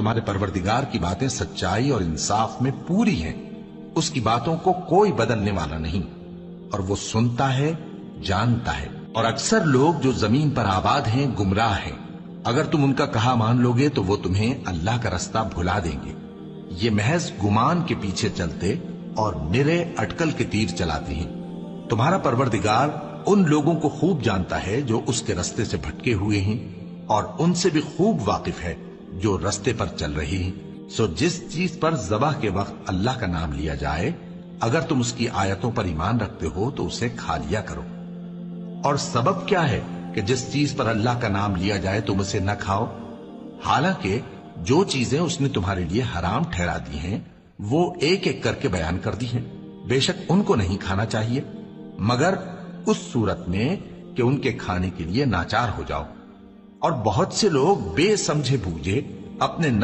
तुम्हारे परवरदिगार की बातें सच्चाई और इंसाफ में पूरी हैं। उसकी बातों को कोई बदलने वाला नहीं, और वो सुनता है, जानता है। और अक्सर लोग जो जमीन पर आबाद हैं गुमराह हैं। अगर तुम उनका कहा मान लोगे तो वो तुम्हें अल्लाह का रास्ता भुला देंगे। ये महज गुमान के पीछे चलते और निरे अटकल के तीर चलाते हैं। तुम्हारा परवरदिगार उन लोगों को खूब जानता है जो उसके रास्ते से भटके हुए हैं, और उनसे भी खूब वाकिफ है जो रास्ते पर चल रही हैं। सो जिस चीज पर ज़बह के वक्त अल्लाह का नाम लिया जाए, अगर तुम उसकी आयतों पर ईमान रखते हो तो उसे खा लिया करो। और सबब क्या है कि जिस चीज पर अल्लाह का नाम लिया जाए तुम उसे न खाओ, हालांकि जो चीजें उसने तुम्हारे लिए हराम ठहरा दी हैं वो एक एक करके बयान कर दी हैं। बेशक उनको नहीं खाना चाहिए मगर उस सूरत में कि उनके खाने के लिए नाचार हो जाओ। और बहुत से लोग बेसमझे बूझे अपने